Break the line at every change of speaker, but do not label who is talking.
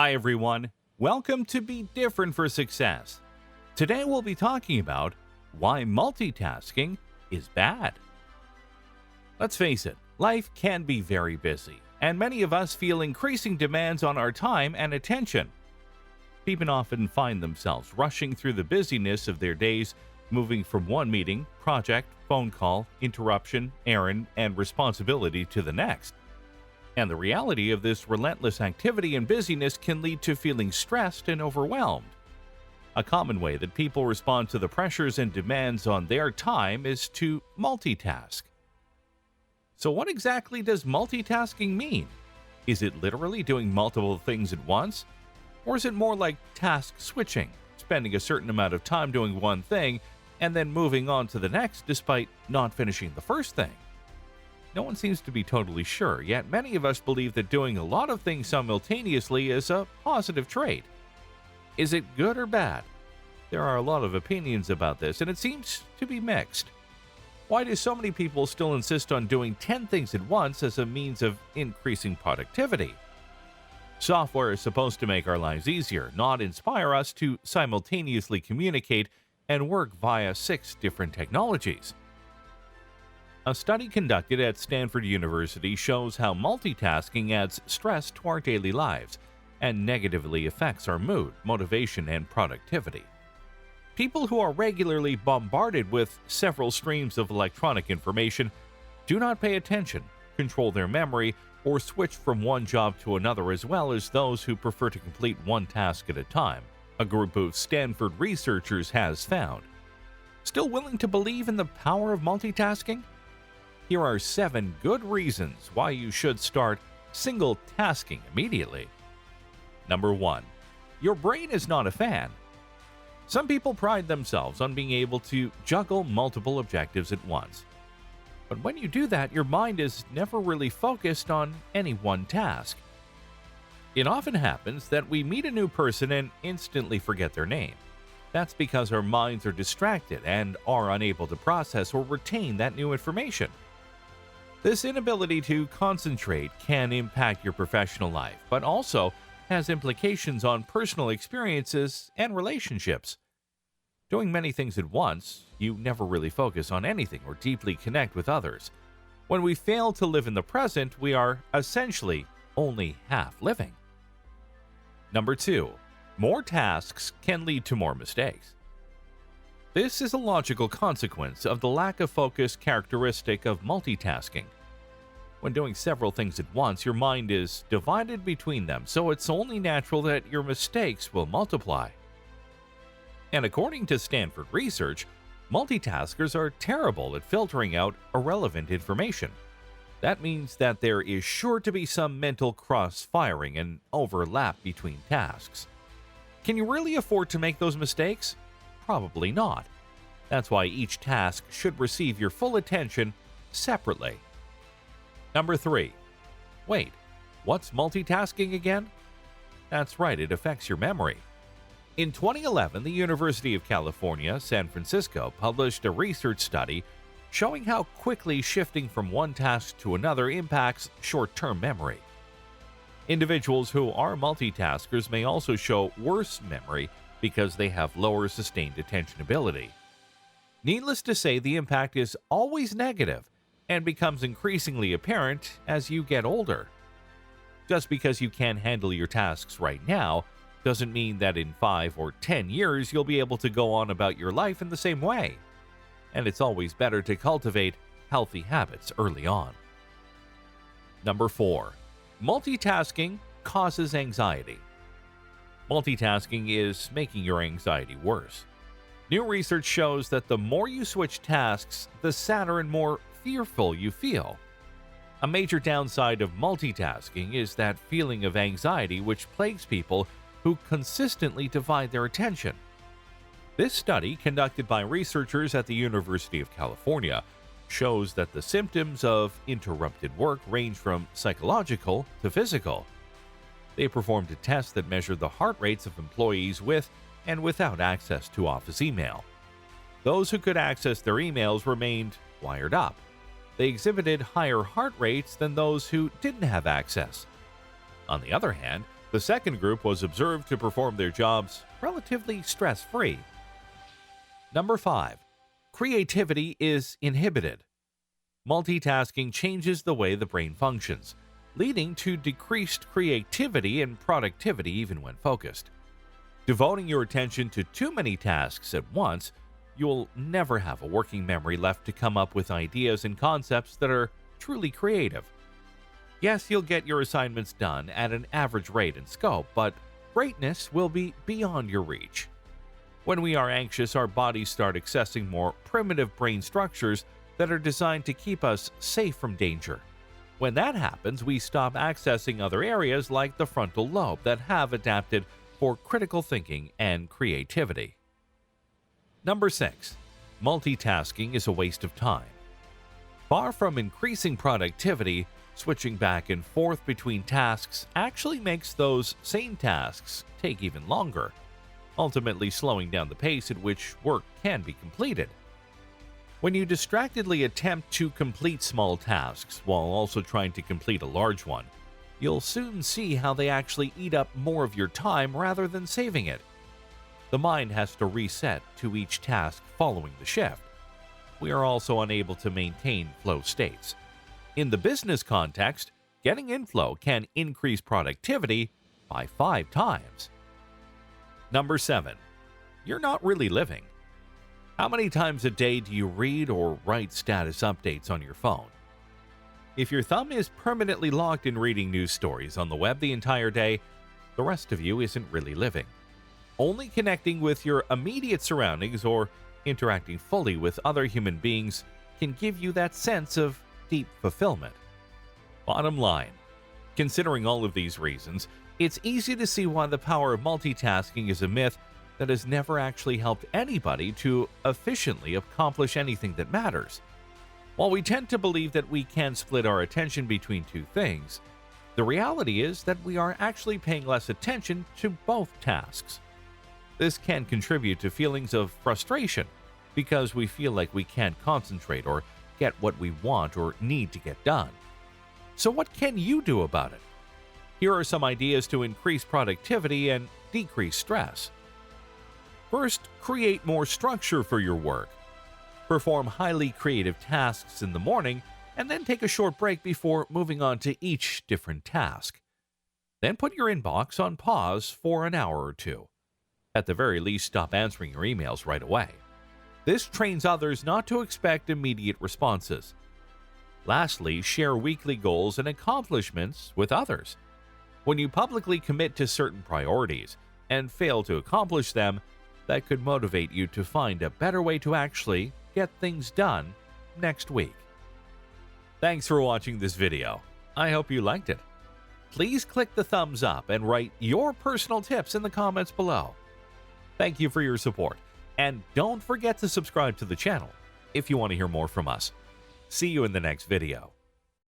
Hi everyone, welcome to Be Different for Success. Today we'll be talking about why multitasking is bad. Let's face it, life can be very busy, and many of us feel increasing demands on our time and attention. People often find themselves rushing through the busyness of their days, moving from one meeting, project, phone call, interruption, errand, and responsibility to the next. And the reality of this relentless activity and busyness can lead to feeling stressed and overwhelmed. A common way that people respond to the pressures and demands on their time is to multitask. So what exactly does multitasking mean? Is it literally doing multiple things at once? Or is it more like task switching, spending a certain amount of time doing one thing and then moving on to the next despite not finishing the first thing? No one seems to be totally sure, yet many of us believe that doing a lot of things simultaneously is a positive trait. Is it good or bad? There are a lot of opinions about this, and it seems to be mixed. Why do so many people still insist on doing 10 things at once as a means of increasing productivity? Software is supposed to make our lives easier, not inspire us to simultaneously communicate and work via 6 different technologies. A study conducted at Stanford University shows how multitasking adds stress to our daily lives and negatively affects our mood, motivation, and productivity. People who are regularly bombarded with several streams of electronic information do not pay attention, control their memory, or switch from one job to another, as well as those who prefer to complete one task at a time, a group of Stanford researchers has found. Still willing to believe in the power of multitasking? Here are 7 good reasons why you should start single tasking immediately. Number 1. Your brain is not a fan. Some people pride themselves on being able to juggle multiple objectives at once. But when you do that, your mind is never really focused on any one task. It often happens that we meet a new person and instantly forget their name. That's because our minds are distracted and are unable to process or retain that new information. This inability to concentrate can impact your professional life, but also has implications on personal experiences and relationships. Doing many things at once, you never really focus on anything or deeply connect with others. When we fail to live in the present, we are essentially only half living. Number 2. More tasks can lead to more mistakes. This is a logical consequence of the lack of focus characteristic of multitasking. When doing several things at once, your mind is divided between them, so it's only natural that your mistakes will multiply. And according to Stanford research, multitaskers are terrible at filtering out irrelevant information. That means that there is sure to be some mental cross-firing and overlap between tasks. Can you really afford to make those mistakes? Probably not. That's why each task should receive your full attention separately. Number 3. Wait, what's multitasking again? That's right, it affects your memory. In 2011, the University of California, San Francisco published a research study showing how quickly shifting from one task to another impacts short-term memory. Individuals who are multitaskers may also show worse memory because they have lower sustained attention ability. Needless to say, the impact is always negative and becomes increasingly apparent as you get older. Just because you can handle your tasks right now doesn't mean that in 5 or 10 years you'll be able to go on about your life in the same way. And it's always better to cultivate healthy habits early on. Number 4. Multitasking causes anxiety. Multitasking is making your anxiety worse. New research shows that the more you switch tasks, the sadder and more fearful you feel. A major downside of multitasking is that feeling of anxiety which plagues people who consistently divide their attention. This study, conducted by researchers at the University of California, shows that the symptoms of interrupted work range from psychological to physical. They performed a test that measured the heart rates of employees with and without access to office email. Those who could access their emails remained wired up. They exhibited higher heart rates than those who didn't have access. On the other hand, The second group was observed to perform their jobs relatively stress-free. Number 5. Creativity is inhibited. Multitasking changes the way the brain functions, leading to decreased creativity and productivity even when focused. Devoting your attention to too many tasks at once, you'll never have a working memory left to come up with ideas and concepts that are truly creative. Yes, you'll get your assignments done at an average rate and scope, but greatness will be beyond your reach. When we are anxious, our bodies start accessing more primitive brain structures that are designed to keep us safe from danger. When that happens, we stop accessing other areas like the frontal lobe that have adapted for critical thinking and creativity. Number 6. Multitasking is a waste of time. Far from increasing productivity, switching back and forth between tasks actually makes those same tasks take even longer, ultimately slowing down the pace at which work can be completed. When you distractedly attempt to complete small tasks while also trying to complete a large one, you'll soon see how they actually eat up more of your time rather than saving it. The mind has to reset to each task following the shift. We are also unable to maintain flow states. In the business context, getting in flow can increase productivity by 5 times. Number 7. You're not really living. How many times a day do you read or write status updates on your phone? If your thumb is permanently locked in reading news stories on the web the entire day, the rest of you isn't really living. Only connecting with your immediate surroundings or interacting fully with other human beings can give you that sense of deep fulfillment. Bottom line, considering all of these reasons, it's easy to see why the power of multitasking is a myth that has never actually helped anybody to efficiently accomplish anything that matters. While we tend to believe that we can split our attention between two things, the reality is that we are actually paying less attention to both tasks. This can contribute to feelings of frustration because we feel like we can't concentrate or get what we want or need to get done. So what can you do about it? Here are some ideas to increase productivity and decrease stress. First, create more structure for your work. Perform highly creative tasks in the morning and then take a short break before moving on to each different task. Then put your inbox on pause for an hour or two. At the very least, stop answering your emails right away. This trains others not to expect immediate responses. Lastly, share weekly goals and accomplishments with others. When you publicly commit to certain priorities and fail to accomplish them, that could motivate you to find a better way to actually get things done next week. Thanks for watching this video. I hope you liked it. Please click the thumbs up and write your personal tips in the comments below. Thank you for your support, and don't forget to subscribe to the channel if you want to hear more from us. See you in the next video.